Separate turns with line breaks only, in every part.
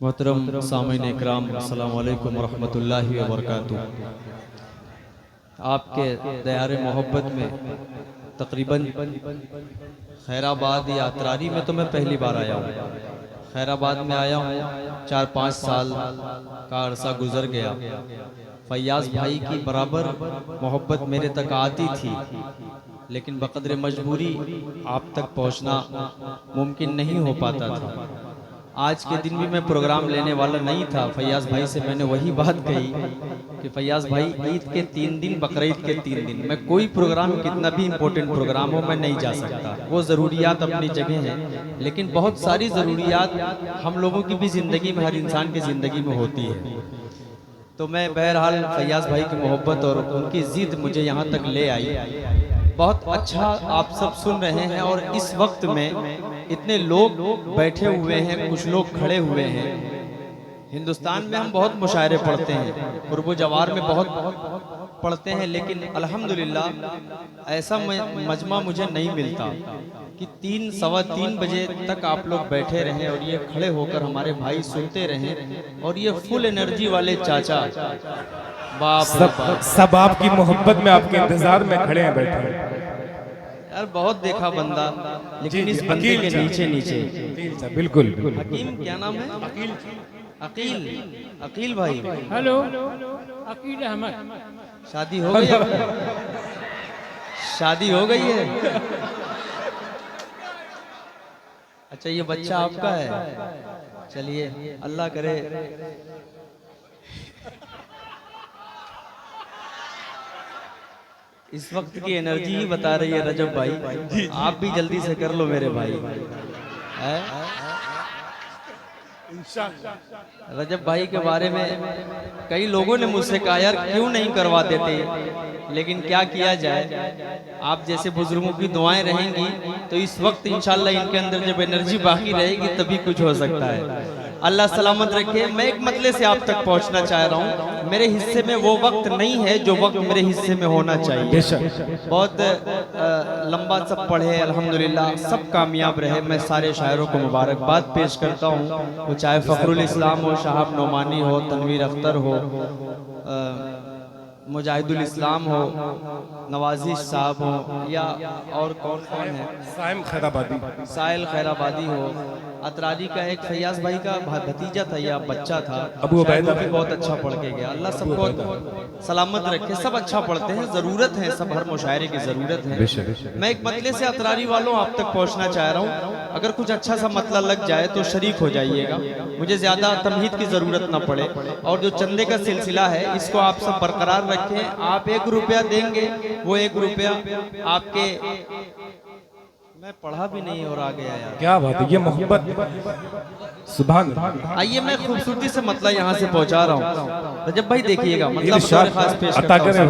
मोहतरम सामीन इकराम, अस्सलामु अलैकुम वरहमतुल्लाहि वबरकातुह। आपके दयारे मोहब्बत में तकरीबन खैराबाद या अतरारी में तो मैं पहली बार आया हूँ। खैराबाद में आया हूँ, 4-5 साल का अरसा गुजर गया। फैयाज भाई की बराबर मोहब्बत मेरे तक आती थी, लेकिन बक़द्र मजबूरी आप तक पहुँचना मुमकिन नहीं हो पाता था। आज के दिन भी मैं प्रोग्राम लेने वाला नहीं था। फैयाज भाई से मैंने वही बात कही कि फैयाज भाई, ईद के 3 दिन, बकरीद के 3 दिन, मैं कोई प्रोग्राम, कितना भी इम्पोर्टेंट प्रोग्राम हो, मैं नहीं जा सकता। वो ज़रूरियात अपनी जगह हैं, लेकिन बहुत सारी ज़रूरियात हम लोगों की भी ज़िंदगी में, हर इंसान की ज़िंदगी में होती है। तो मैं बहरहाल फैयाज भाई की मोहब्बत और उनकी ज़िद मुझे यहाँ तक ले आई। बहुत अच्छा आप सब सुन रहे हैं, और इस वक्त में इतने लोग बैठे हुए हैं, कुछ लोग खड़े हुए हैं। हिंदुस्तान में हम बहुत मुशायरे पढ़ते हैं, कुर्ब जवार में बहुत पढ़ते हैं, लेकिन अल्हम्दुलिल्लाह ऐसा मजमा मुझे नहीं मिलता कि 3-3:15 बजे तक आप लोग बैठे रहें और ये खड़े होकर हमारे भाई सुनते रहें। और ये फुल एनर्जी वाले चाचा, बाप
सब आपकी मोहब्बत में, आपके इंतजार में खड़े हैं, बैठे हैं।
यार बहुत देखा बंदा, लेकिन इस बंदे के नीचे नीचे
बिल्कुल।
हकीम, क्या नाम है? अकील। अकील भाई,
हेलो, अकील अहमद।
शादी हो गई? शादी हो गई है? अच्छा, ये बच्चा आपका है? चलिए, अल्लाह करे इस वक्त की एनर्जी ही बता रही है रजब भाई, आप भी जल्दी से कर लो मेरे भाई। रजब भाई के बारे में कई लोगों ने मुझसे कहा, यार क्यों नहीं करवा देते, लेकिन क्या किया जाए, आप जैसे बुजुर्गों की दुआएं रहेंगी तो इस वक्त इंशाल्लाह इनके अंदर जब एनर्जी बाकी रहेगी तभी कुछ हो सकता है। अल्लाह सलामत रखे। मैं एक मतले से आप तक पहुंचना चाह रहा हूं। मेरे हिस्से में वो वक्त नहीं है जो वक्त मेरे हिस्से में होना चाहिए। बहुत लंबा सब पढ़े, अल्हम्दुलिल्लाह सब कामयाब रहे। मैं सारे शायरों को मुबारकबाद पेश करता हूँ, वो चाहे फ़खरुल इस्लाम हो, शाहब नोमानी हो, तनवीर अख्तर हो, मुजाहिदुल इस्लाम हो, नवाजिश साहब हो, या और कौन कौन है, साहिल खैराबादी हो, अतरारी का एक फैयाज भाई का भतीजा था या बच्चा था, अबू उबैदा भी बहुत अच्छा पढ़ के गया। अल्लाह सबको सलामत रखे। सब अच्छा पढ़ते हैं, ज़रूरत है, सब हर मुशायरे की ज़रूरत है। मैं एक मतले से अतरारी वालों आप तक पहुँचना चाह रहा हूँ। अगर कुछ अच्छा सा मतला लग जाए तो शरीक हो जाइएगा, मुझे ज़्यादा तमहीद की ज़रूरत ना पड़े। और जो चंदे का सिलसिला है, इसको आप सब बरकरार रखें। आप 1 रुपया देंगे, वो 1 रुपया आपके, मैं पढ़ा भी नहीं और आ गया यार,
क्या बात है, ये मोहब्बत। सुभान अल्लाह।
आइए मैं खूबसूरती से मतलब यहाँ से पहुँचा रहा हूँ। रजब भाई देखिएगा, मतलब खास पेश
अता करें।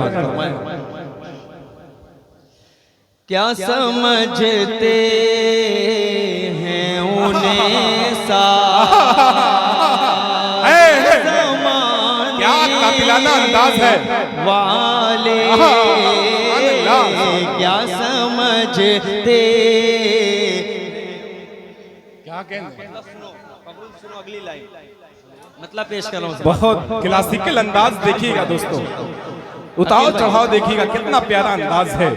क्या समझते हैं उन्हें
क्या काबिलाना अंदाज है
वाले, क्या समझते,
क्या कहते,
सुनो अगली लाइन, मतलब पेश कर रहा हूँ।
बहुत क्लासिकल अंदाज देखिएगा दोस्तों, उतार चढ़ाव देखिएगा, कितना प्यारा अंदाज है।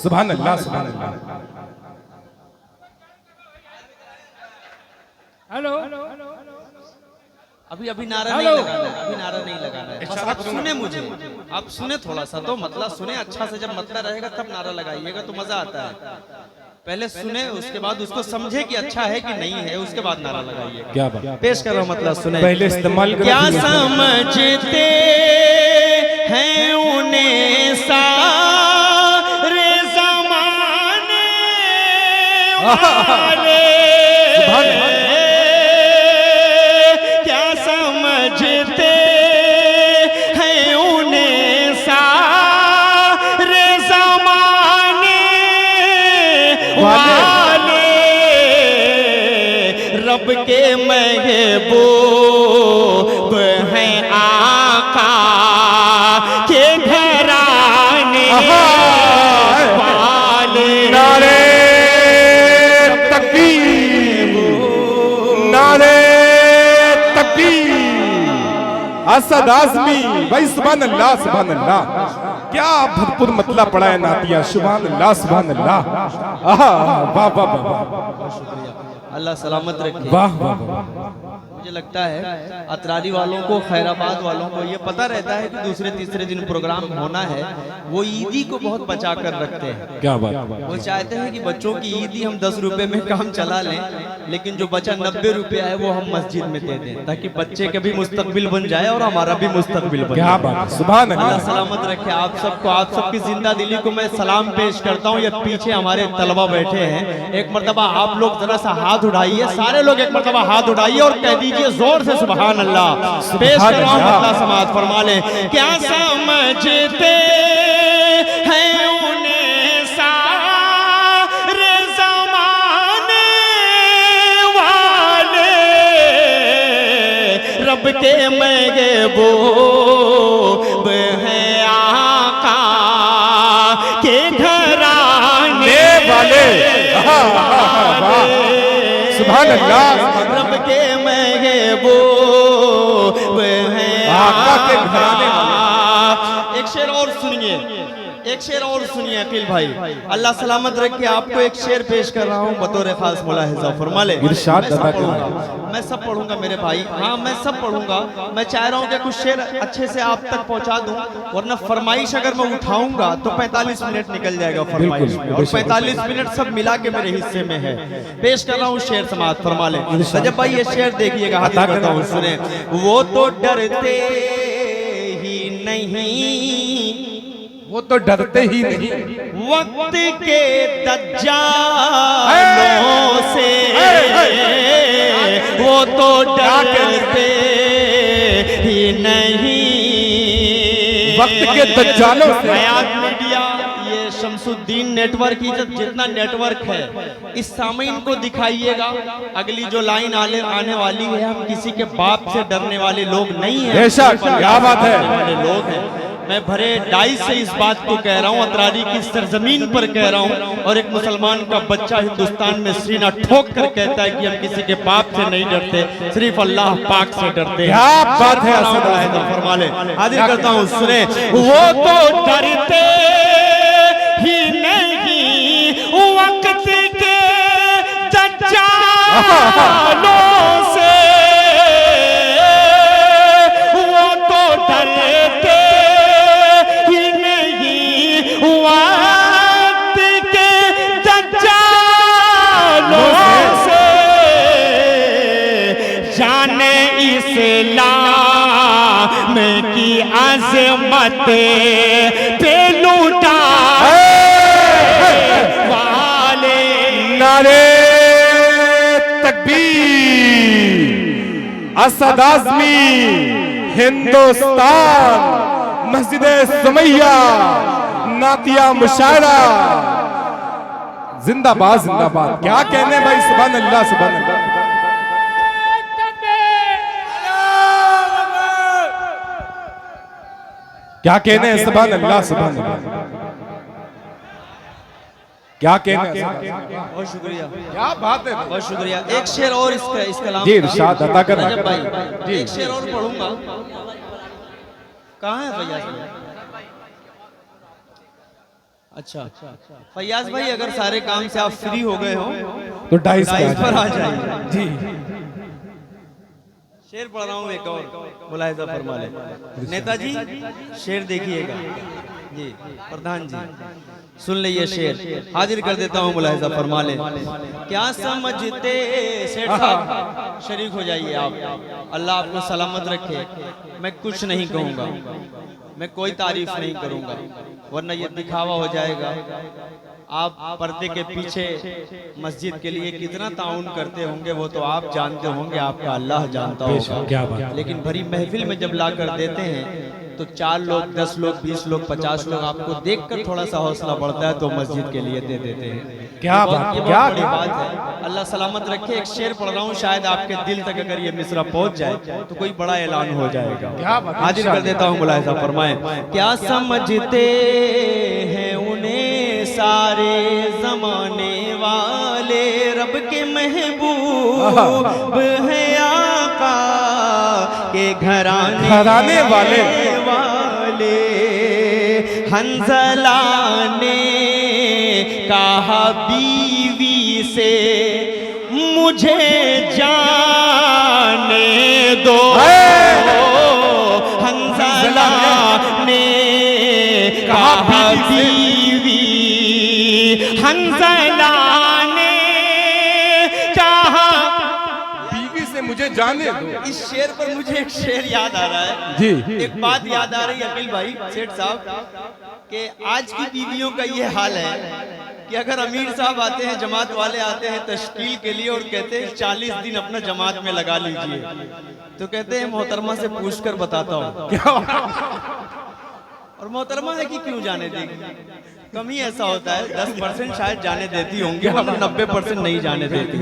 सुभान अल्लाह, सुभान अल्लाह।
हेलो,
अभी नारा नहीं लगाना है, अभी नारा नहीं लगाना है। बस आप सुने, मुझे आप सुने थोड़ा सा, तो मतलब सुने अच्छा से। जब मतलब रहेगा तब नारा लगाइएगा तो मजा आता है। पहले सुने, उसके बाद उसको समझे कि अच्छा है कि नहीं है, उसके बाद नारा लगाइएगा।
क्या बात,
पेश करो, मतलब सुने।
पहले इस्तेमाल करो।
क्या समझते हैं उन्हें सारे ज़माने वाले, क्या समझते हैं उन्हें सारे ज़माने वाले, रब के महबूब हैं आका के घराने वाले।
नारे तकबीर, नारे तकबीर। असद आजमी भाई, सुभान अल्लाह सुभान अल्लाह, क्या भरपूर मतला पड़ा है नातिया, सुभान अल्लाह सुभान अल्लाह। आहा, वाह वाह वाह,
अल्लाह सलामत रखे।
वाह वाह वाह।
मुझे लगता है अतरारी वालों को, खैराबाद वालों को ये पता रहता है कि दूसरे तीसरे दिन प्रोग्राम होना है, वो ईदी को बहुत बचा कर रखते हैं।
क्या बात।
वो चाहते हैं कि बच्चों की ईदी हम 10 रुपए में काम चला लें, लेकिन जो बचा 90 रुपया है वो हम मस्जिद में दे दें, ताकि बच्चे का भी मुस्तकबिल बन जाए और हमारा भी मुस्तकबिल बन
क्या
जाए।
बात, सुभान
अल्लाह
अल्लाह।
सलामत रखे आप सबको, आप सबकी जिंदा दिली को मैं सलाम पेश करता हूँ। ये पीछे हमारे तलबा बैठे हैं, एक मर्तबा आप लोग जरा सा हाथ उठाइए, सारे लोग एक मर्तबा हाथ उठाइए और कह दीजिए जोर से सुभान अल्लाह। पेश कर रहा हूँ, अल्लाह समाअत फरमा ले। क्या समझते हैं उन्हें सारे ज़माने वाले, रब के महबूब हैं आका के घराने वाले।
सुभान अल्लाह।
रब के महबूब हैं
आका के घराने वाले।
एक शेर और सुनिए, एक शेर और सुनिए अकील भाई, अल्लाह सलामत रखे। आपको एक शेर पेश कर रहा हूँ बतौर खास मुलाहिजा फरमा ले।
इरशाद
मैं सब पढ़ूंगा मेरे भाई, हाँ मैं सब पढ़ूंगा। मैं चाह रहा हूँ कि कुछ शेर अच्छे से आप तक पहुँचा दूँ, वरना फरमाइश अगर मैं उठाऊंगा तो 45 मिनट निकल जाएगा फरमाइश में, और 45 मिनट सब मिला के मेरे हिस्से में है। पेश कर रहा हूँ शेर समाअत फरमा ले। रजब भाई ये शेर देखिएगा, हाथ करता हूँ सुने। वो तो डरते ही नहीं,
वो तो डरते ही नहीं
वक्त के दज्जालों से, वो तो डरते ही नहीं
वक्त के दज्जालों से।
हयात मीडिया, ये शमसुद्दीन नेटवर्क की जितना नेटवर्क है, इस सामीन को दिखाइएगा। अगली जो लाइन आने वाली है, हम किसी के बाप से डरने वाले लोग नहीं हैं,
बेशक, क्या बात है।
वाले लोग हैं। मैं भरे डाई से इस बात को कह रहा हूँ, अतरारी की सरजमीन पर कह रहा हूँ, और एक मुसलमान का बच्चा हिंदुस्तान में सीना ठोक कर कहता है कि हम किसी के बाप से नहीं डरते, सिर्फ अल्लाह पाक से डरते हैं।
क्या बात है।
फरमा ले, हाजिर करता हूँ सुने। वो तो डरते ही नहीं वक्त के दज्जालों से, वो तो डरते ही नहीं वक्त के दज्जालों से, जाने इस्लाम की अज़मत पे लूटा वाले।
नारे तकबीर। असद आज़मी हिंदुस्तान, मस्जिद सुमैया, नातिया मुशायरा, जिंदाबाद जिंदाबाद। क्या कहने भाई, सुभान अल्लाह सुभान अल्लाह। क्या कहने हैं, सुभान अल्लाह सुभान अल्लाह। क्या कहने हैं।
बहुत शुक्रिया,
क्या बात है।
बहुत शुक्रिया। एक शेर और इस कलाम
जी इरशाद अता कर
रजब भाई, एक शेर और पढ़ूंगा। कहाँ है फैयाज भाई? अच्छा फैयाज भाई, अगर सारे काम से आप फ्री हो गए हो
तो डाइस
पर आ जाइए।
जी
शेर पढ़ रहा हूँ एक और, मुलाहिजा फरमा ले। नेताजी शेर देखिएगा जी, प्रधान जी सुन ले ये शेर, हाजिर कर देता हूँ, मुलाहिजा फरमा ले। क्या समझते शेर साहब, शरीक हो जाइए आप। अल्लाह आपको सलामत रखे। मैं कुछ नहीं कहूँगा, मैं कोई तारीफ नहीं करूँगा, वरना ये दिखावा हो जाएगा। आप पर्दे के पीछे मस्जिद के लिए कितना ताउन करते होंगे वो तो आप जानते होंगे, आपका अल्लाह जानता होगा। लेकिन भरी महफिल में जब ला कर देते हैं तो 4 लोग, 10 लोग, 20 लोग, 50 लोग आपको देखकर थोड़ा सा हौसला बढ़ता है, तो मस्जिद के लिए दे देते हैं।
क्या बात, क्या
बड़ी बात है। अल्लाह सलामत रखे। एक शेर पढ़ रहा हूँ, शायद आपके दिल तक अगर ये मिसरा पहुंच जाए तो कोई बड़ा ऐलान हो जाएगा। हाजिर कर देता हूँ, मुलाहिजा फरमाएं। क्या समझते हैं उन्हें सारे जमाने वाले, रब के महबूब है आका
घराने वाले
हंज़ला ने कहा बीवी से मुझे जाने दो। हंज़ला ने कहा बीवी, हंज़ला ने कहा
बीवी से मुझे जाने दो।
इस शेर पर मुझे एक शेर याद आ रहा है
जी।
एक बात याद आ रही है अकील भाई सेठ साहब कि आज की बीवियों का ये हाल है कि अगर अमीर साहब आते हैं, जमात वाले आते हैं तश्कील के लिए और कहते हैं 40 दिन अपना जमात में लगा लीजिए, तो कहते हैं मोहतरमा से पूछकर बताता हूँ। और मोहतरमा है कि क्यों जाने देगी, कम ही ऐसा होता है, 10% शायद जाने देती होंगी, वरना 90% नहीं जाने देती।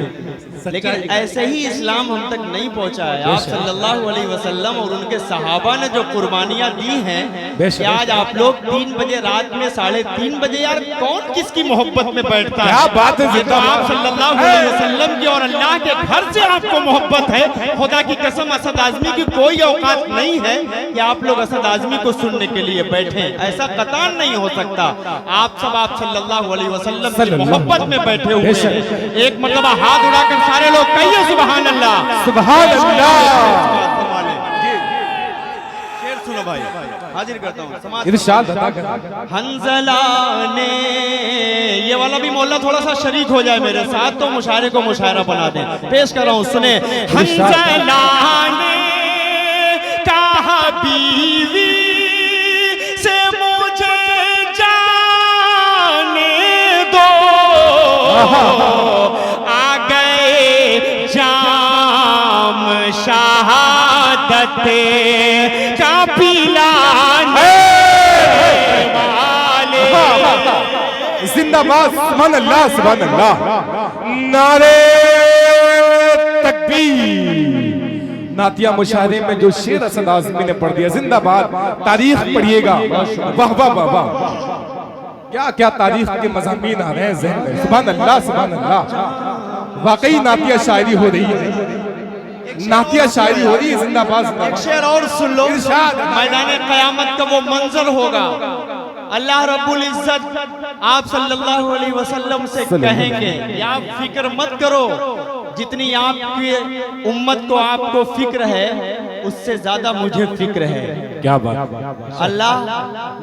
लेकिन ऐसे ही इस्लाम हम तक नहीं पहुंचा है। आप सल्लल्लाहु अलैहि वसल्लम और उनके सहाबा ने जो कुर्बानियां दी हैं कि आज आप लोग 3 बजे रात में 3:30 बजे, यार कौन किसकी मोहब्बत में बैठता है?
क्या बात है,
ये तो आप सल्लल्लाहु अलैहि वसल्लम की और अल्लाह के घर से आपको मोहब्बत है। खुदा की कसम असद आजमी की कोई औकात नहीं है कि आप लोग असद आजमी को सुनने के लिए बैठे, ऐसा कतान नहीं हो सकता। आप सब आप सल्लल्लाहु अलैहि वसल्लम की मोहब्बत में बैठे हुए हैं। एक मरतबा हाथ उड़ाकर सारे लोग कहिए सुभान अल्लाह,
सुभान अल्लाह।
शेर सुनो भाई, हाजिर करता हूँ।
इरशाद
हंज़ला ने, ये वाला भी मौला थोड़ा सा शरीक हो जाए मेरे साथ तो मुशायरे को मुशायरा बना दें। पेश कर रहा हूँ, सुने। हंज़ला ने कहा बीवी से मुझे आ गए जाम शहादत का पिलाने वाले।
जिंदाबाद, सुभान अल्लाह, सुभान अल्लाह। नारे तकबीर। नातिया मुशायरे में जो शेर असद आज़मी ने पढ़ दिया, जिंदाबाद। तारीख पढ़िएगा, वाह वाह वाह वाह, क्या क्या तारीख के मज़ामीन आ रहे हैं ज़हन में। सुभान अल्लाह, सुभान अल्लाह। वाकई नातिया शायरी हो रही है, नातिया शायरी हो रही है। जिंदाबाद।
एक शेर और सुन लो, मैदान क़यामत का वो मंजर होगा। अल्लाह रब्बुल इज्जत आप सल्लल्लाहु अलैहि वसल्लम से कहेंगे, आप फिक्र मत करो, जितनी आपकी उम्मत को आपको फिक्र है उससे ज्यादा मुझे फिक्र है।
क्या बात।
अल्लाह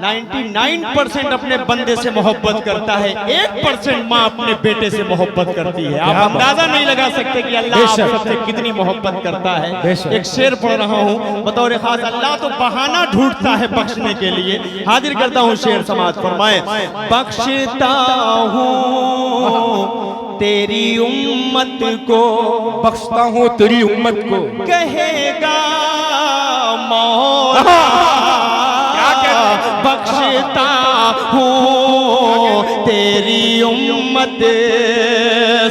99% अपने बंदे से मोहब्बत करता है, 1% माँ अपने बेटे से मोहब्बत करती है। आप अंदाजा नहीं लगा सकते कि अल्लाह आप सबसे कितनी मोहब्बत करता है। एक शेर पढ़ रहा हूँ बतौर खास, अल्लाह तो बहाना ढूंढता है बख्शने के लिए। हाजिर करता हूँ शेर, समाज फरमाए। बख्शता हूँ तेरी उम्मत को,
बख्शता हूँ तेरी उम्मत को,
कहेगा मौला। बख्शता हूँ तेरी उम्मत,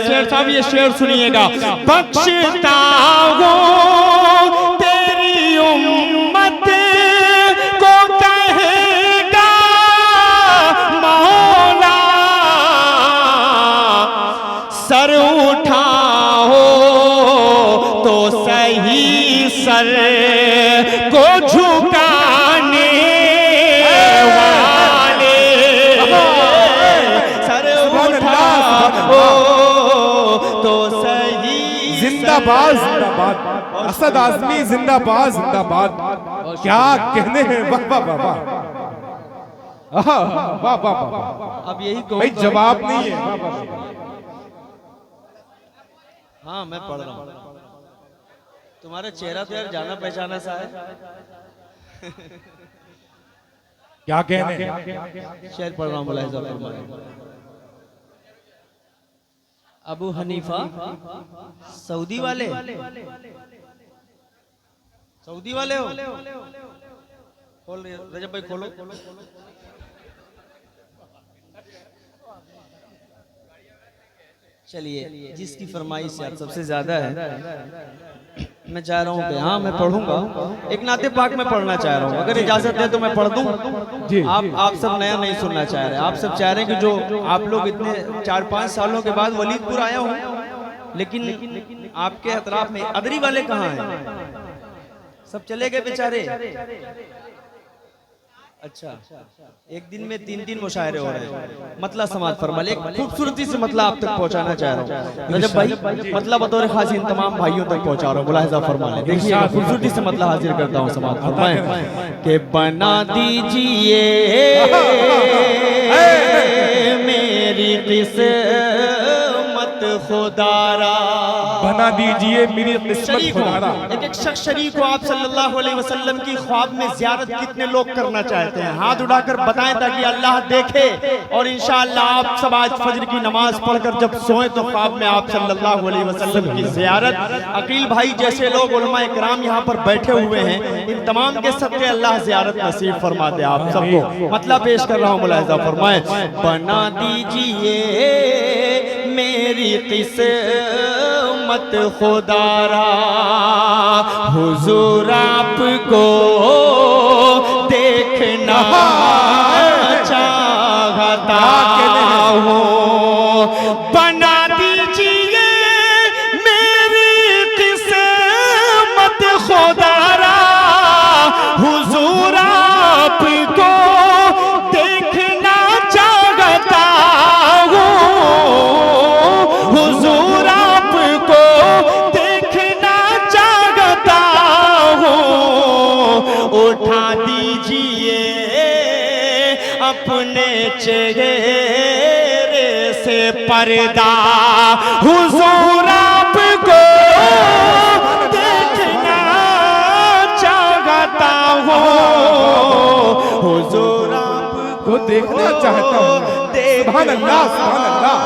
शेर साहब ये शेर सुनिएगा। बख्शता हूँ तेरी उम्मत को, कहेगा मौला। सर उठाओ तो सही, सर को झुकाने वाले। सर उठाओ तो सही।
जिंदाबाद, जिंदाबाद। असद आज़मी जिंदाबाद, जिंदाबाद। क्या कहने हैं, वाह वाह वाह वाह वाह वाह वाह।
अब यही
भाई जवाब नहीं है, वाह वाह।
हाँ मैं पढ़ रहा हूँ, तुम्हारा चेहरा तो यार जाना पहचाना सा है।
क्या कहने हैं?
शेर पढ़ रहा हूँ, मुलाहिज़ा फरमाएं। अबू हनीफा सऊदी वाले, सऊदी वाले हो? खोल रजब भाई, खोलो। चलिए, जिसकी फरमाइश यार सबसे ज्यादा है, मैं चाह रहा हूँ कि हाँ मैं पढ़ूंगा, एक नाते पाक में पढ़ना चाह रहा हूँ, अगर इजाजत है तो मैं पढ़ दूं जी। आप सब नया नहीं सुनना चाह रहे, आप सब चाह रहे हैं कि जो आप लोग इतने 4-5 सालों के बाद वलीदपुर आया हूँ, लेकिन आपके अतराफ में अदरी वाले कहाँ हैं? सब चले गए बेचारे। अच्छा, एक दिन में 3 मुशायरे हो रहे हैं। मतलब समाज फरमाल एक खूबसूरती से मतलब आप तक पहुंचाना चाह रहा हूँ रजब भाई, मतलब बतौर खास इन तमाम भाइयों तक पहुंचा रहा हूँ। मुलाहिजा फरमा लें, देखिए खूबसूरती से मतलब हाजिर करता हूँ समाज फरमाए के बना दीजिए मेरी किस्मत खुदारा,
बना दीजिए मेरी किस्मत खुदारा।
एक शख्स शरीफ को आप सल्लल्लाहु अलैहि वसल्लम की ख्वाब में ज़ियारत कितने लोग करना चाहते हैं? हाथ उठाकर बताएं ताकि अल्लाह देखे। और इंशाअल्लाह आप सब आज फजर की नमाज पढ़कर जब सोए तो ख्वाब में आप सल्लल्लाहु अलैहि वसल्लम की ज़ियारत। अकील भाई जैसे लोग उलमाए किराम यहाँ पर बैठे हुए हैं, इन तमाम के सदके अल्लाह ज़ियारत नसीब फरमा दे आप सबको। मतलब पेश कर रहा हूँ, मुलाहिजा फरमाए बना दीजिए मेरी किस्मत खुदारा, हुजूर आपको देखना चाहता हूँ। बना दीजिए मेरी किस्मत खुदारा, हुजूर आपको देखना चाहता हूँ। हुजूर आपको देखना चाहता हूँ। उठा दीजिए अपने चेहरे से पर्दा, हुजूर आपको देखना चाहता हूँ। हुजूर आपको
देखना चाहता हूँ। सुभान अल्लाह, सुभान अल्लाह,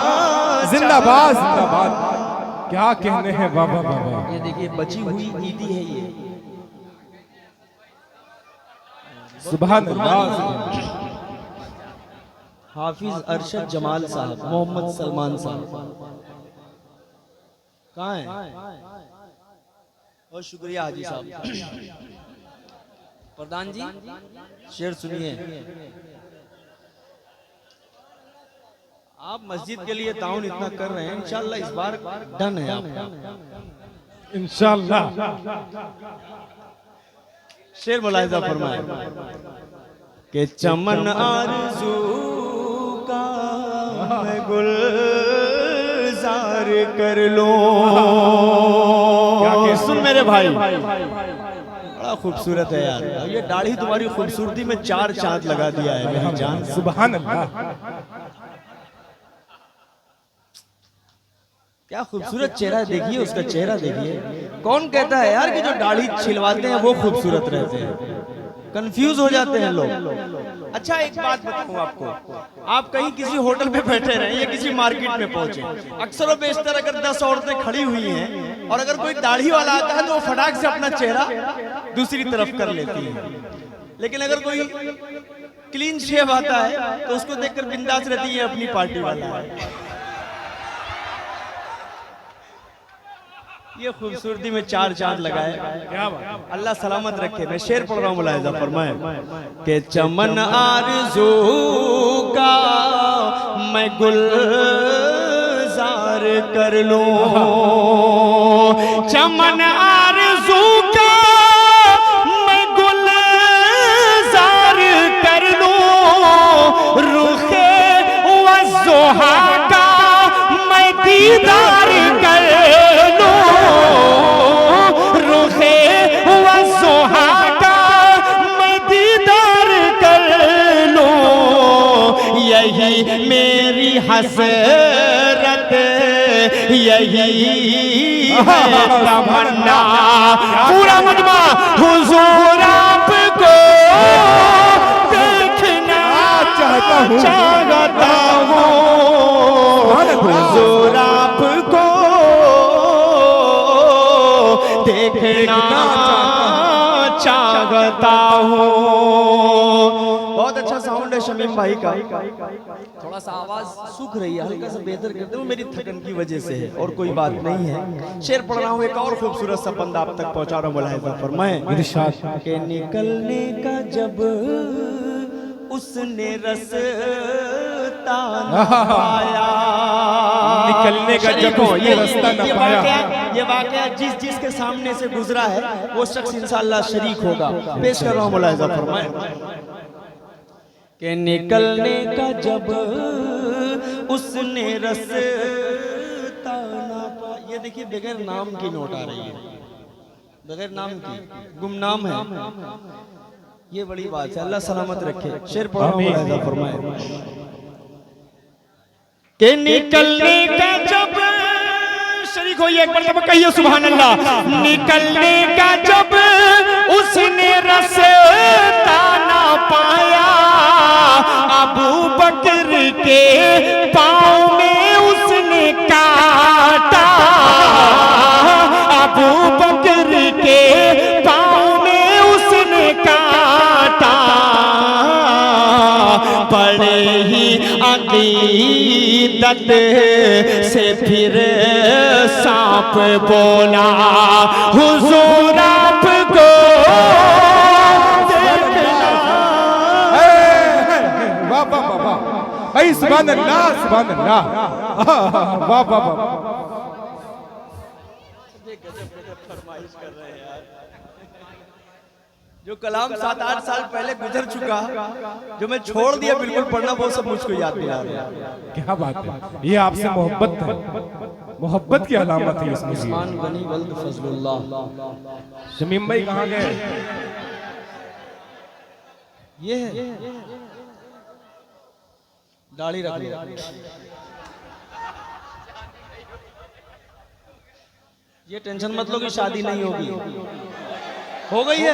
जिंदाबाद जिंदाबाद। क्या कहने हैं बाबा बाबा।
ये देखिए बची हुई ईदी है ये।
सुभान अल्लाह।
हाफिज अरशद जमाल साहब, मोहम्मद सलमान साहब कहाँ हैं? बहुत शुक्रिया हाजी साहब। प्रधान जी शेर सुनिए। आप मस्जिद के लिए ताउन इतना कर रहे हैं, इंशाल्लाह इस बार डन है आपका
इंशाल्लाह।
शेर मुलाहिजा फरमाए के चमन आरज़ू का मैं गुलजार कर लूं। सुन मेरे भाई, बड़ा खूबसूरत है यार, ये दाढ़ी तुम्हारी खूबसूरती में 4 चांद लगा दिया है मेरी जान।
सुभान अल्लाह।
क्या खूबसूरत चेहरा देखिए, उसका चेहरा देखिए। कौन कहता है यार कि जो दाढ़ी छिलवाते हैं वो खूबसूरत रहते हैं? कंफ्यूज हो जाते हैं लोग। अच्छा एक बात बताऊं आपको, आप कहीं किसी होटल पे बैठे रहे या किसी मार्केट में पहुंचे, अक्सर बेशतर अगर 10 औरतें खड़ी हुई हैं और अगर कोई दाढ़ी वाला आता है तो वो फटाक से अपना चेहरा दूसरी तरफ कर लेती है। लेकिन अगर कोई क्लीन शेव आता है तो उसको देखकर बिंदास रहती है अपनी पार्टी वाला है। ये खूबसूरती में 4 चांद लगाए, अल्लाह सलामत रखे। मैं शेर पढ़ रहा हूँ, मुलाहिजा फरमाए के चमन आरज़ू का मैं गुलजार कर लूं। चमन आरज़ू का मैं गुलजार कर लूं। रुखे वज़्ज़ुहा का मैं दीदार कर लूं। रुखे वज़्ज़ुहा का मैं दीदार कर लूं। यही मेरी हसरत, यही है तमन्ना। पूरा मजमा हुजूर आपको देखना चाहता हूँ। हुजूर आपको देखना चाहता हूँ। बहुत अच्छा साउंड है शमीम भाई का। थोड़ा सा आवाज सूख रही है, हल्का सा बेहतर करते हो, मेरी थकन की वजह से है और कोई बात नहीं है। शेर पढ़ रहा हूँ, एक और खूबसूरत सा बंदा आप तक पहुंचा रहा हूँ, मुलाहिजा फरमाए के निकलने का जब उसने रस्ता
न पाया।
निकलने का जब उसने रास्ता न पाया।
ये वाकया जिसके सामने से गुजरा है वो शख्स इंशाअल्लाह शरीक होगा। पेश कर रहा हूँ मुलाहिजा फरमाएं कि निकलने का जब उसने रास्ता न पाया। ये देखिए बगैर नाम की नोट आ रही है, बगैर नाम की, गुमनाम है। ये बड़ी बात है, अल्लाह सलामत रखे। शेर पढ़ो मुलाहिजा फरमाएं के निकलने का जब शरीक होइए एक मरतबा कहिए सुभान अल्लाह। निकलने का जब उसने रास्ता ना पाया, अबू बकर के पाँव में उसने काटा, अबू बकर के पाँव में उसने काटा। बड़े ही अकीदत से फिर सांप बोला हुजूर आपको देखना।
वाह वाह वाह वाह, ऐ सुभान अल्लाह सुभान अल्लाह, वाह वाह वाह।
फरमाइश कर रहे हैं यार, जो कलाम 7-8 साल पहले गुजर चुका, जो मैं छोड़ दिया बिल्कुल पढ़ना, वो सब मुझको याद नहीं आ रहा।
क्या बात है, ये आपसे मोहब्बत है, मोहब्बत की अलामत है इसमें।
उस्मान गनी वल्द फजलुल्लाह।
शमीम भाई कहाँ गए?
ये है, दाढ़ी रख लिया। ये टेंशन मत लो कि शादी नहीं होगी, हो गई है।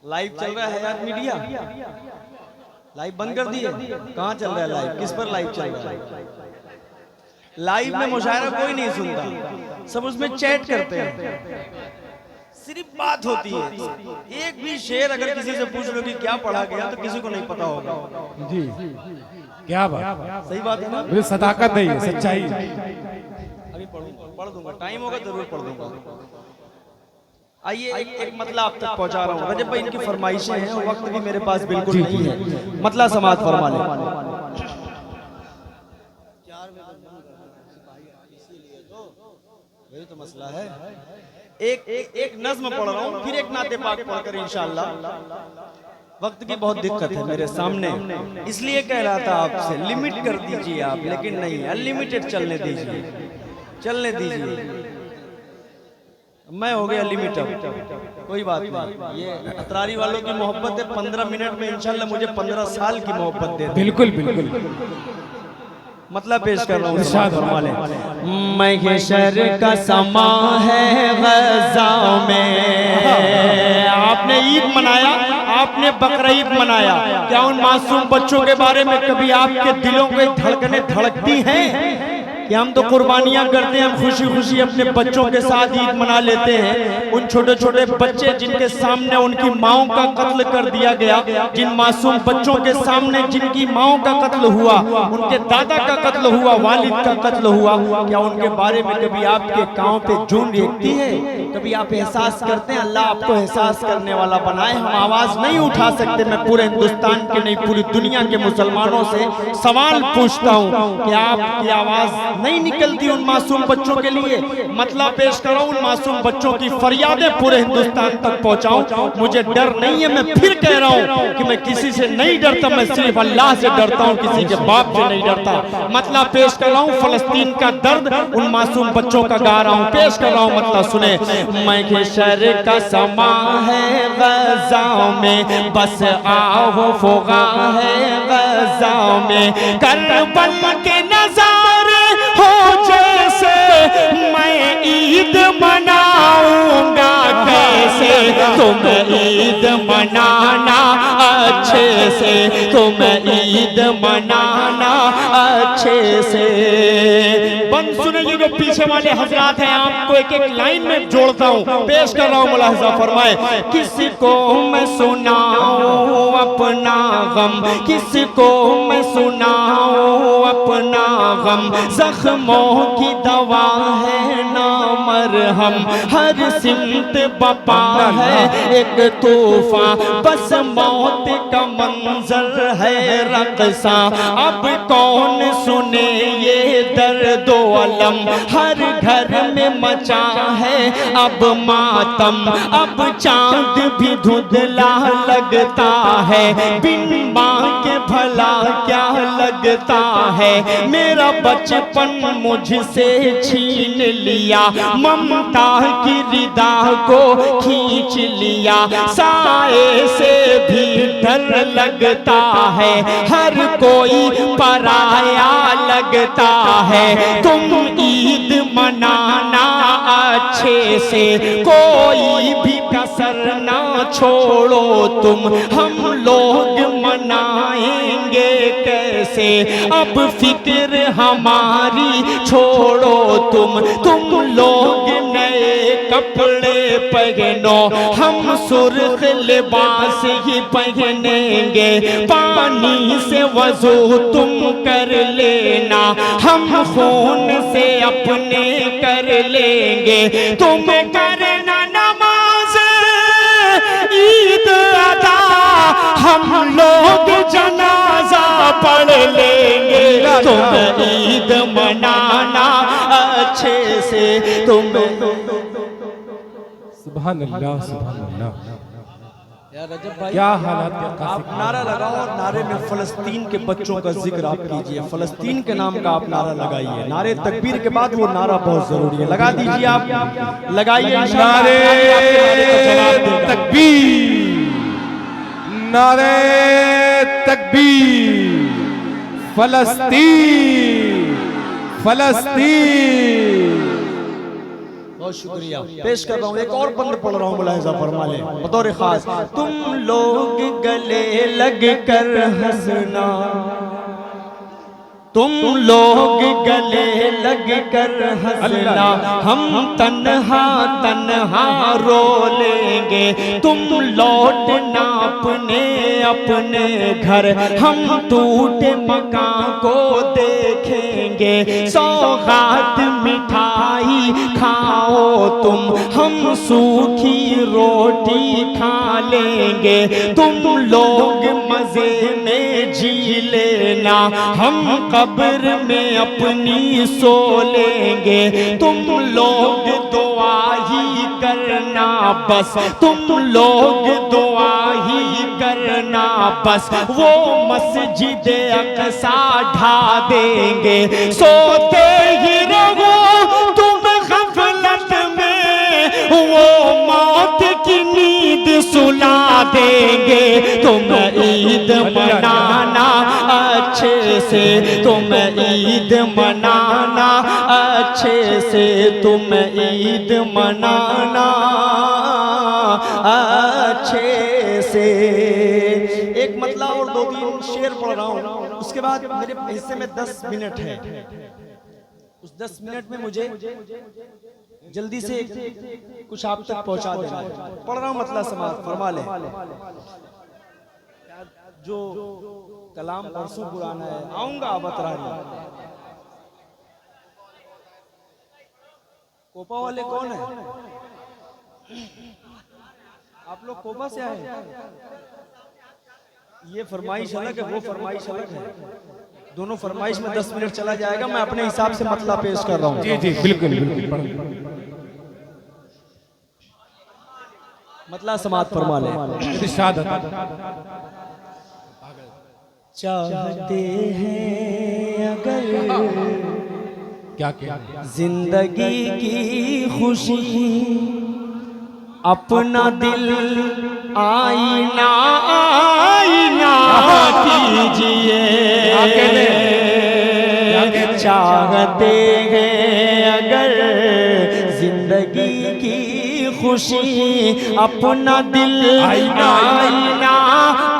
लाइव चल रहा है यार, मीडिया लाइव बंद कर दिए। कहाँ चल रहा है लाइव, किस पर लाइव चल रहा है? लाइव में मुशायरा कोई नहीं सुनता, सब उसमें चैट करते हैं, सिर्फ बात होती है। एक भी शेर अगर किसी से पूछ लो कि क्या पढ़ा गया तो किसी को नहीं पता होगा।
जी क्या बात,
सही बात है ना?
मुझे सदाकत नहीं है, सच्चाई।
अभी पढ़ दूंगा, टाइम होगा जरूर पढ़ दूंगा। आइए एक मतलब आप तक पहुंचा रहा हूँ। रजब भाई इनकी फरमाइशें हैं, वक्त भी मेरे पास बिल्कुल नहीं है, मतलब समात फरमा लें। यही तो मसला है। एक नज्म पढ़ रहा हूँ, फिर एक नाते पाक पढ़कर इंशाअल्लाह। वक्त की बहुत दिक्कत है मेरे सामने, इसलिए कह रहा था आपसे लिमिट कर दीजिए आप, लेकिन नहीं, अनलिमिटेड चलने दीजिए, चलने दीजिए। मैं हो गया लिमिटेड, कोई बात नहीं। ये अतरारी वालों की मोहब्बत है, 15 मिनट में इंशाअल्लाह मुझे 15 साल की मोहब्बत दे।
बिल्कुल बिल्कुल,
मतलब पेश कर रहा हूँ। महशर का समा है गज़ा में, आपने ईद मनाया, आपने बकरा ईद मनाया, क्या उन मासूम बच्चों के बारे में कभी आपके दिलों की धड़कनें धड़कती हैं कि हम तो कुर्बानियां करते हैं, हम खुशी खुशी अपने बच्चों के साथ ईद मना लेते हैं। उन छोटे छोटे बच्चे जिनके सामने उनकी माओं का कत्ल कर दिया गया, जिन मासूम बच्चों के सामने जिनकी माओं का कत्ल हुआ, उनके दादा का कत्ल हुआ, वालिद का कत्ल हुआ, क्या उनके बारे में कभी आपके कांव पे जून रेखती है? कभी आप एहसास करते हैं? अल्लाह आपको एहसास करने वाला बनाए। हम आवाज नहीं उठा सकते, मैं पूरे हिंदुस्तान के नहीं पूरी दुनिया के मुसलमानों से सवाल पूछता हूँ कि आपकी आवाज नहीं निकलती उन मासूम बच्चों के लिए? मतलब पेश करो, उन मासूम बच्चों की फरियादें पूरे हिंदुस्तान तक पहुंचाऊं। मुझे डर नहीं है, मैं फिर कह रहा हूं कि मैं किसी से नहीं डरता, मैं सिर्फ अल्लाह से डरता हूं, किसी के बाप से नहीं डरता। मतलब पेश कर रहा हूं, फलस्तीन का दर्द उन मासूम बच्चों का गा रहा हूं, पेश कर रहा हूं, मतलब सुने। महशर का समा है गज़ा में, बस आओ फुगा है गज़ा में, करबल के नज़ारे हो जैसे, मैं ईद मनाऊंगा कैसे? तुम ईद मनाना अच्छे से, तुम ईद मनाना अच्छे से। बंद सुनेंगे जो पीछे वाले हजरात हैं, आपको एक एक लाइन में जोड़ता हूँ, पेश कर रहा हूँ, मुलाहिजा फरमाए। किसी को मैं सुनाऊं अपना गम, किसको मैं सुनाऊं अपना गम। जख्मों की दवा है ना मरहम, हर सिमत बपा है एक तूफान, बस मौत का मंजर है रक़सा। अब कौन सुने ये दर्दो अलम, हर घर में मचा है अब मातम। अब चांद भी धुंधला लगता है, बिन माँ के भला क्या लगता है। मेरा बचपन मुझसे छीन लिया, ममता की रिदा को खींच लिया। साए से भी डर लगता है, हर कोई पराया लगता है। तुम ईद मनाना अच्छे से, कोई भी कसर ना छोड़ो तुम। हम लोग मनाएंगे कैसे, अब फिक्र हमारी छोड़ो तुम लोग नए कपड़े पहनो, हम सुर्ख लिबास ही पहनेंगे। पानी से वजू तुम कर लेना, हम खून से अपने कर लेंगे। तुम करना नमाज ईद अदा, हम लोग जनाजा पढ़ लेंगे। तुम ईद मनाना अच्छे से, तुम
सुभान अल्लाह, सुभान अल्लाह।
यार रजब भाई,
क्या हालात है।
आप नारा लगाओ और नारे में फलस्तीन के बच्चों का जिक्र आप कीजिए, फलस्तीन के नाम का आप नारा लगाइए। नारे तकबीर के बाद वो नारा बहुत जरूरी है, लगा दीजिए आप, लगाइए
नारे तकबीर, नारे तकबीर, फलस्तीन, फलस्तीन।
बहुत शुक्रिया।
पेश कर रहा हूँ, एक और बंद पढ़ रहा हूँ, मुलाहिजा फरमा ले बतौर खास। तुम लोग गले लग कर हंसना, तुम लोग गले लग कर हंसना, हम तन्हा तन्हा रो लेंगे। तुम लौटना अपने अपने घर, हम टूटे मकान को देखेंगे। सौगात मिठाई खाओ तुम, हम सूखी रोटी खा लेंगे। तुम लोग मजे में जी लेना, हम कब्र में अपनी सो लेंगे। तुम लोग दुआ ही करना बस, तुम लोग दुआ ही करना बस। वो मस्जिद अक़सा ढा देंगे, सोते ही रहो तुम गफलत में, वो मौत की नींद सुला देंगे। तुम ईद मनाना अच्छे से, तुम ईद मनाना अच्छे से, तुम ईद मनाना अच्छे से। एक मतला और दो तीन शेर पढ़ रहा हूँ, उसके बाद मेरे हिस्से में 10 मिनट है। उस 10 मिनट में मुझे जल्दी से कुछ आप तक पहुंचा देना। पढ़ रहा हूँ मतलब समाज फरमा ले। जो कलाम परसों पुराना है, आऊंगा अबतरारी। कोपा वाले कौन है? आप लोग कोपा से आए? ये फरमाइश अलग है, वो फरमाइश अलग है। दोनों फरमाइश में 10 मिनट चला जाएगा। मैं अपने हिसाब से मतला पेश कर रहा हूँ।
जी जी बिल्कुल बिल्कुल।
मतला समात फरमा ले।
इरशाद
चाहते हैं अगर
क्या क्या
जिंदगी की खुशी, अपना दिल आईना आईना कीजिए। चाहते हैं अगर जिंदगी की खुशी, अपना दिल आईना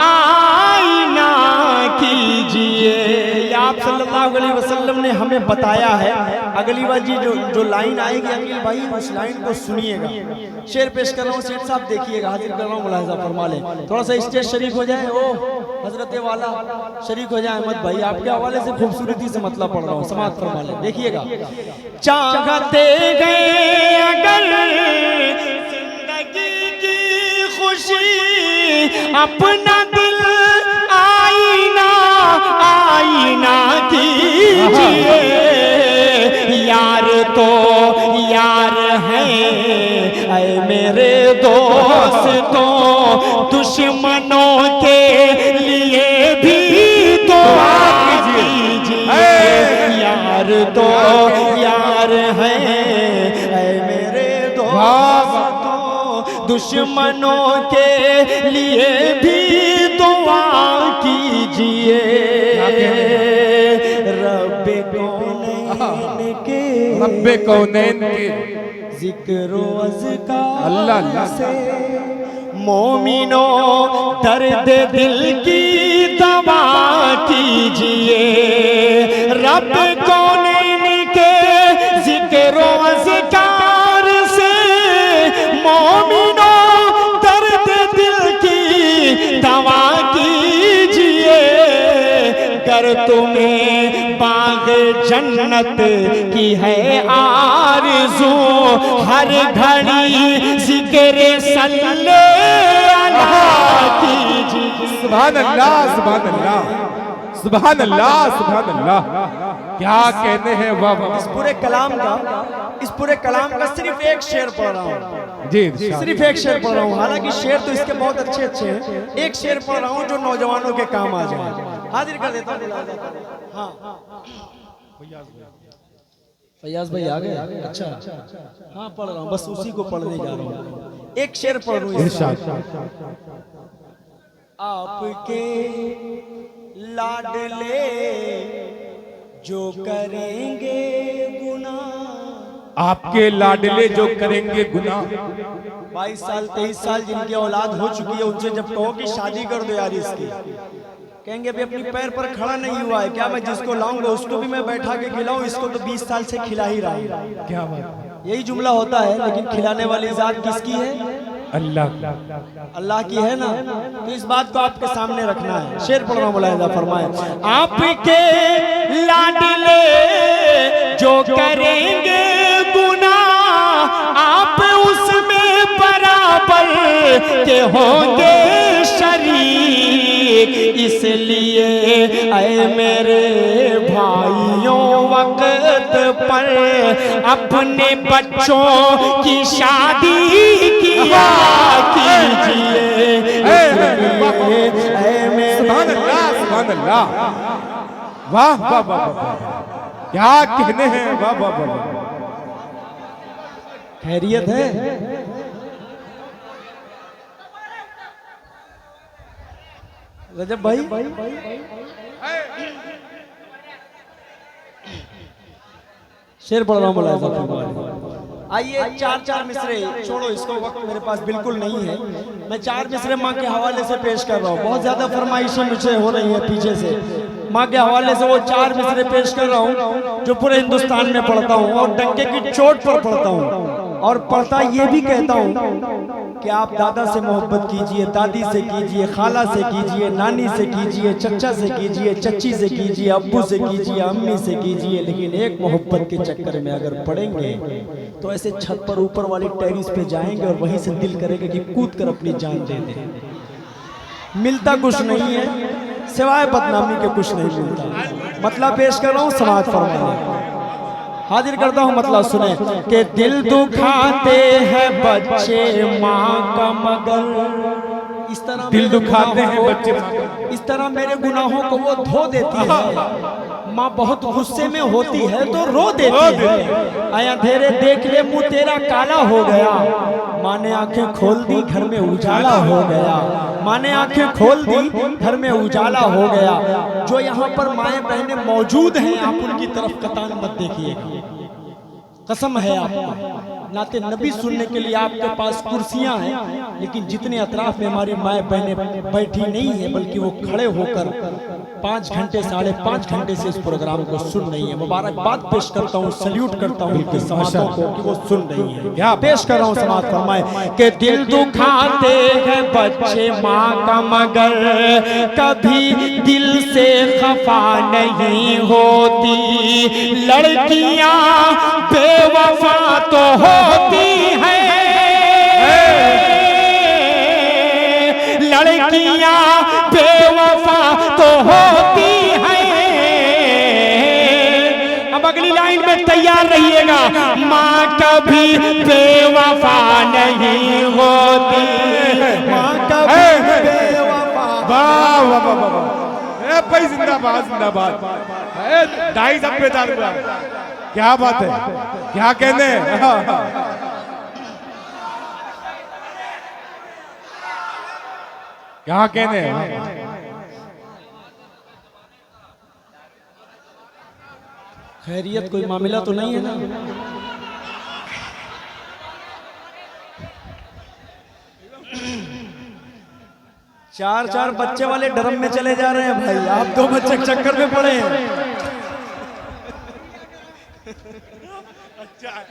आईना कीजिए। आप सल्लल्लाहु अलैहि वसल्लम ने हमें बताया है। अगली बार जी जो लाइन आएगी अकील भाई, उस लाइन को सुनिएगा। शेर पेश कर रहा हूँ, सेठ साहब देखिएगा, हाजिर कर रहा हूँ, मुलाहिजा फरमा लें। थोड़ा सा स्टेज शरीक हो जाए, ओ हजरत वाला शरीक हो जाए। अहमद भाई आपके हवाले से खूबसूरती से मतलब पढ़ रहा हूँ, समात फरमा लें, देखिएगा। चाहते गए अगर जिंदगी की खुशी, अपना दिल आईना आईना कीजिए। यार तो यार हैं ऐ मेरे दोस्तों, दुश्मनों के लिए भी दुआ कीजिए। यार तो यार हैं ऐ मेरे दोस्तों, दुश्मनों के लिए भी दुआ कीजिए। रब्बे कौनैन के,
रब्बे कौनैन के
जिक्र अज़कार
अल्लाह
से मोमिनो दर्द दिल की दवा कीजिए। रब कौनैन के जिक्र अज़कार से मोमिनो दर्द दिल की दवा कीजिए। कर तुम्हें बाग जन्नत की है आरज़ू, हर घड़ी जिक्र सल्लल्लाहु कीजिए।
सुभान अल्लाह, सुभान अल्लाह, सुभान अल्लाह, सुभान अल्लाह। क्या कहने हैं वाह वाह।
इस पूरे कलाम का सिर्फ एक शेर पढ़ रहा हूँ
जी,
सिर्फ एक शेर पढ़ रहा हूँ। हालांकि शेर तो इसके बहुत अच्छे अच्छे हैं, एक शेर पढ़ रहा हूँ जो नौजवानों के काम आ जाए। हाजिर कर देता हूँ। हाँ फैयाज भाई आ गए? अच्छा हाँ पढ़ रहा हूँ, बस उसी को पढ़ने जा रहा हूँ। एक शेर पढ़ रहा हूँ। आपके लाडले जो करेंगे गुनाह,
आपके लाडले जो करेंगे गुनाह।
22 साल 23 साल जिनकी औलाद हो चुकी है, उनसे जब कहो कि शादी कर दो यार इसकी, कहेंगे अभी अपनी पैर पर खड़ा नहीं हुआ है क्या, मैं जिसको लाऊंगा उसको भी मैं बैठा के खिलाऊं, इसको तो 20 साल से खिला ही रहा हूं।
क्या बात,
यही जुमला होता है। लेकिन खिलाने वाली जात किसकी है?
अल्लाह,
अल्लाह की है ना। तो इस बात को आपके सामने रखना है। शेर पढ़ना मुलाहिजा फरमाए। आपके लाडले जो करेंगे गुनाह, आप उसमें बराबर के होंगे शरीक। इसलिए ऐ मेरे भाइयों वक्त पर अपने बच्चों की शादी किया कीजिए।
सुभान अल्लाह, सुभान अल्लाह, वाह वाह वाह, क्या कहने हैं, वाह वाह वाह।
खैरियत है? रजब भाई शेर पढ़ रहा हूँ मुलाहिजा। आइए 4 मिसरे, छोड़ो इसको, वक्त मेरे पास बिल्कुल नहीं है। मैं 4 मिसरे माँ के हवाले से पेश कर रहा हूँ। बहुत ज्यादा फरमाइशें मुझे हो रही है पीछे से, माँ के हवाले से वो 4 मिसरे पेश कर रहा हूँ जो पूरे हिंदुस्तान में पढ़ता हूँ और डंके की चोट पर पढ़ता हूँ। और पढ़ता ये भी कहता हूँ कि आप दादा से मोहब्बत कीजिए, दादी से कीजिए, खाला से कीजिए, नानी से कीजिए, चचा से कीजिए, चच्ची से कीजिए, अब्बू से कीजिए, अम्मी से कीजिए। लेकिन एक मोहब्बत के चक्कर में अगर पड़ेंगे तो ऐसे छत पर ऊपर वाली टेरिस पे जाएंगे और वहीं से दिल करेगा कि कूद कर अपनी जान दे दें। मिलता कुछ नहीं है सिवाय बदनामी के, कुछ नहीं मिलता। मतलब पेश कर रहा हूँ, समाज फरमाइए। हाजिर करता हूँ, मतलब सुने कि दिल दुखाते हैं बच्चे माँ का मगर, इस तरह
दिल दुखाते हैं बच्चे,
इस तरह मेरे गुनाहों को वो धो देती है। माँ बहुत गुस्से में होती है तो रो देती है। आया अंधेरे देख ले मुँह तेरा काला हो गया, माँ ने आंखें खोल दी घर में उजाला हो गया। माँ ने आंखें खोल दी घर में उजाला हो गया। जो यहाँ पर माएँ बहनें मौजूद हैं, आप उनकी तरफ कतान मत देखिए, कसम है आपको। नाते नबी सुनने के लिए आपके पास कुर्सियां हैं, लेकिन जितने अतराफ में हमारी माए बहनें बैठी नहीं है, बल्कि वो खड़े होकर 5 घंटे 5.5 घंटे से इस प्रोग्राम को सुन रही है। मुबारकबाद पेश करता हूँ, सल्यूट करता हूँ उनके समातों को कि वो सुन रही है। यहाँ पेश कर रहा हूँ समात फरमाए कि दिल दुखाते हैं बच्चे माँ का, मगर कभी दिल से खफा नहीं होती। लड़कियां बेवफा तो होती हैं, लड़कियां बेवफा तो होती हैं। अब अगली लाइन में तैयार रहिएगा। माँ कभी बेवफा नहीं होती, माँ कभी बेवफा।
वाह वाह वाह वाह, भाई जिंदाबाद जिंदाबाद। ढाई सब पे चालू, क्या बात है, क्या कहने। क्या कहने।
खैरियत कोई मामला तो नहीं है ना? चार बच्चे वाले ड्रम में चले जा रहे हैं भाई, आप 2 बच्चे चक्कर में पड़े हैं।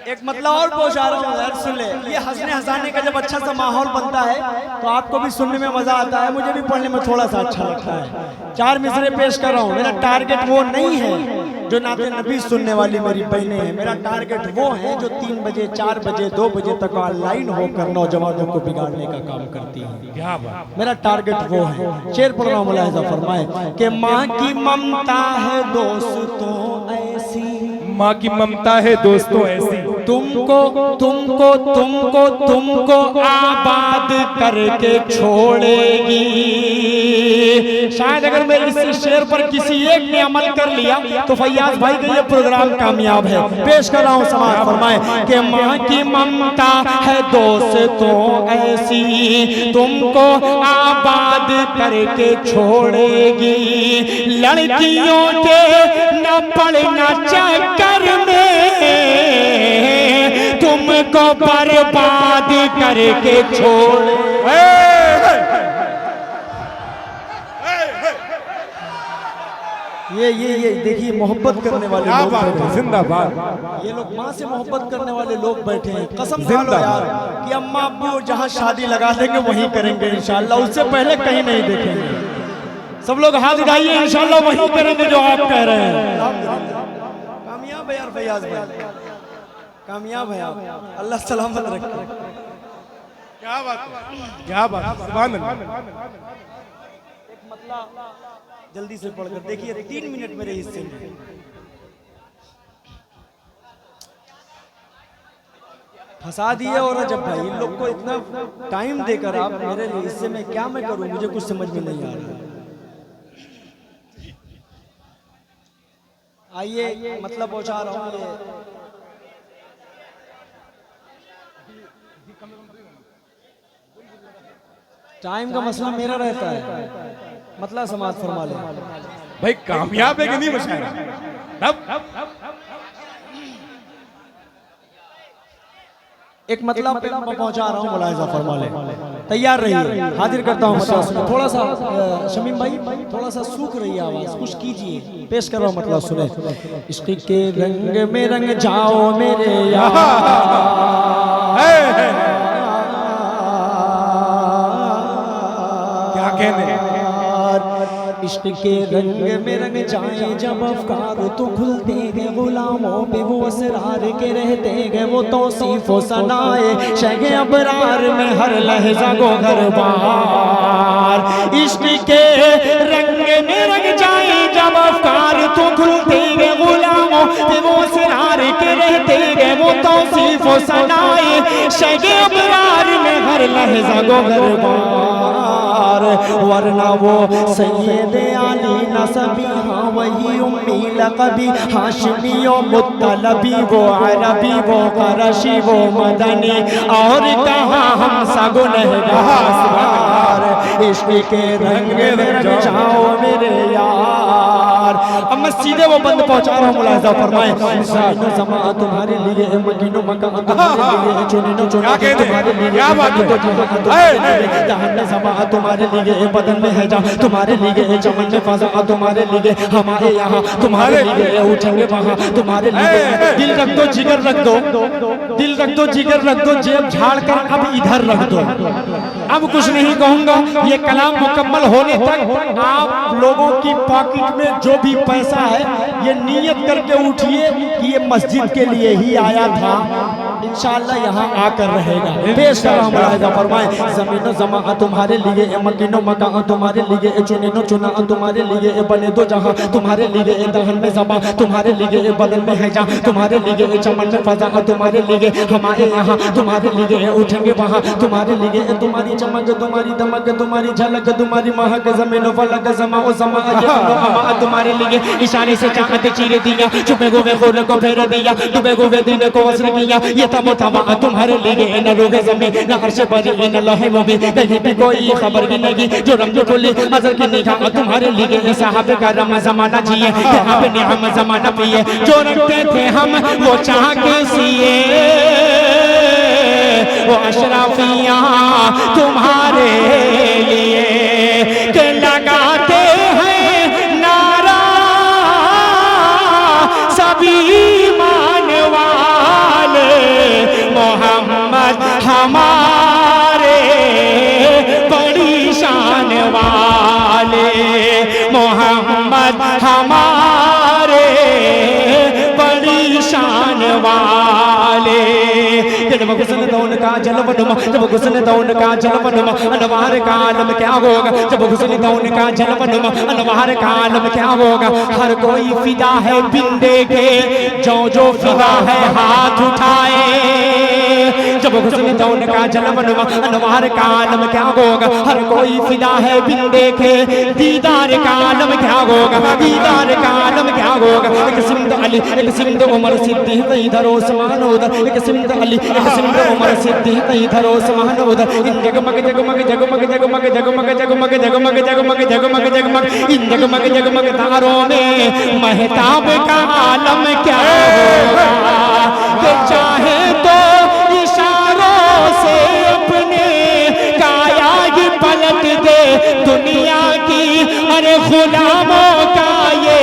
एक मतलब और पहुंचा रहा हूँ यार, सुन ले। ये हंसने हंसाने का जब अच्छा सा माहौल बनता है तो आपको भी सुनने में मजा आता है, मुझे भी पढ़ने में थोड़ा सा अच्छा लगता है। 4 मिसरे पेश कर रहा हूँ। मेरा टारगेट वो नहीं है जो नाते नबी सुनने वाली मेरी बहनें हैं, मेरा टारगेट वो है जो 3 बजे 4 बजे 2 बजे तक ऑनलाइन होकर नौजवानों को बिगाड़ने का काम करती है।
क्या बात।
मेरा टारगेट वो है। शेर पढ़ रहा हूँ, मुलाहिजा फरमाए कि माँ की ममता है दोस्तों ऐसी,
माँ की ममता है दोस्तों ऐसी,
तुमको तुमको तुमको तुमको आबाद करके छोड़ेगी। शायद अगर मैं इस शेर पर किसी एक ने अमल कर लिया तो फैयाज भाई का ये प्रोग्राम कामयाब है। पेश कर रहा हूँ, समाज फरमाए कि माँ की ममता है दोस्तों ऐसी, तुमको आबाद करके छोड़ेगी। लड़कियों के न पड़ना चक्कर में तुमको बर्बाद करके छोड़। ये देखिए मोहब्बत करने वाले लोग बैठे हैं।
जिंदाबाद।
ये लोग माँ से मोहब्बत करने वाले लोग बैठे हैं। कसम खा लो यार कि अम्मा अब्बू जहाँ शादी लगा देंगे वहीं करेंगे इंशाल्लाह, उससे पहले कहीं नहीं देखेंगे। सब लोग हाथ उठाइए, इंशाल्लाह वहीं करेंगे जो आप कह रहे हैं। कामयाब है यार फैयाज भाई, कामयाब है आप, अल्लाह सलामत रखे।
क्या बात, क्या बात, सुभान अल्लाह।
एक मतलब जल्दी से पढ़कर देखिए, 3 मिनट मेरे हिस्से में। फंसा दिए और रजब भाई, इन लोग को इतना टाइम देकर आप मेरे हिस्से में क्या मैं करूं, मुझे कुछ समझ में नहीं आ रहा। आइए मतलब पहुंचा रहा हूं। ये टाइम का मसला मेरा रहता है, मतलब समाज फरमा ले
भाई। कामयाब है कि नहीं मुशायरा? तब
एक मतलब पे मैं पहुंचा रहा हूँ, मुलाहिजा फरमा ले। तैयार रहिए, हाजिर करता हूँ मतलब। थोड़ा सा शमीम भाई, थोड़ा सा सूख रही है आवाज, कुछ कीजिए। पेश कर रहा हूँ मतलब, सुने। इश्क के रंग में रंग जाओ मेरे यार,
क्या कहने।
इश्क के रंग में रंग जाए जब अफकार तो खुलते गए, गुलामों पे वो असरार के रहते गए, वो तौसीफ व सनाए शगे अबरार में हर लहजा गो घरबार। इश्क के रंग में रंग जाए जब अफकार तो खुलते गए, गुलामों पे वो असरार के रहते गए, वो तौसीफ व सनाए शगे अबरार में हर लहजा गो घरबार। वरना वो सैयद आली नसबी, हाँ वही उम्मी लक़बी, हाशमी ओ मुत्तलबी, वो अरबी वो क़रशी वो मदनी, और कहाँ हम सा गुनहगार। इश्क के रंग में रंग जाओ मेरे यार। अब मैं सीधे वो बंद पहुंचा रहा हूं, मुलाहिजा फरमाएं। ज़मीनो ज़मा तुम्हारे लिए, मकीनो मकान तुम्हारे लिए, चुनीनो चुना तुम्हारे लिए,
क्या बात है?
जहान में ज़मा तुम्हारे लिए, बदन में है जहां तुम्हारे लिए, चमन में फज़ा तुम्हारे लिए, हमारे यहाँ तुम्हारे लिए, उठेंगे वहां तुम्हारे लिए। दिल रख दो, जिगर रख दो, दिल रख दो, जिगर रख दो, जेब झाड़ कर अब इधर रख दो। अब कुछ नहीं कहूंगा, ये कलाम मुकम्मल होने तक आप लोगों की पॉकेट में जो भी पैसा है, ये नियत करके उठिए कि ये मस्जिद के लिए ही आया था, इंशाअल्लाह यहाँ आकर रहेगा। पेश कर रहा हूं, मुलाहिजा फरमाएं। ज़मीनो ज़मा तुम्हारे लिए, मकीनो मकान तुम्हारे लिए, चुनीनो चुना तुम्हारे लिए, बने दो जहां तुम्हारे लिए, दहन में ज़बा तुम्हारे लिए, बदन में है जहां तुम्हारे लिए, चमन में फज़ा तुम्हारे लिए, हमारे यहाँ तुम्हारे लिए, उठेंगे वहां तुम्हारे लिए। तुम्हारी चमक, तुम्हारी दमक, तुम्हारी झलक, तुम्हारी महक, ज़मीनो फलक, ज़मा ओ ज़मा अमा तुम्हारे लिए। इशारे से चाहत चीर दिया, छुपे हुए खून को फेर दिया, डूबे हुए दिन को वस्र किया। ये तमो तमा तुम्हारे लिए, न रोगे ज़मीन न अर्श पर, न लोहे मुबीन, कहीं भी कोई खबर की नहीं, जो रंग खुली अज़ल की निगाह तुम्हारे लिए। साहब का रम ज़माना जिए, आपने हम ज़माना पिए, जो रखते थे हम वो चाह के सिए, वो अशराफियाँ तुम्हारे लिए के लगाते हैं नारा सभी मान वाले, मोहम्मद हमारे बड़ी शान वाले, मोहम्मद हमारे बड़ी शान वाले। जब हुस्न तो उनका जलवनुमा, जब हुस्न तो उनका जलवनुमा, अनवार का आलम क्या होगा, जब हुस्न तो उनका जलवनुमा, अनवार का आलम क्या होगा। हर कोई फिदा है बिन देखे, जो जो फिदा है हाथ उठाए, जब हुस्न तो उनका जलवनुमा, अनवार का आलम क्या होगा। हर कोई फिदा है बिन देखे, दीदार का आलम क्या होगा, दीदार का आलम क्या होगा। एक सिमत अली, एक सिमत उमर सिद्दीक़, इधर उस्मान उधर, एक सिमत अली, एक सिमत उमर सिद्दीक़, इधर उस्मान उधर। इन जगमग जगमग जगमग जगमग जगमग जगमग जगमग जगमग जगमग जगमग, इन जगमग जगमग तारों में महताब का आलम क्या होगा। कि चाहे तो इशारों से अपने काया ही पलट दे दुनिया की, अरे गुलामों का ये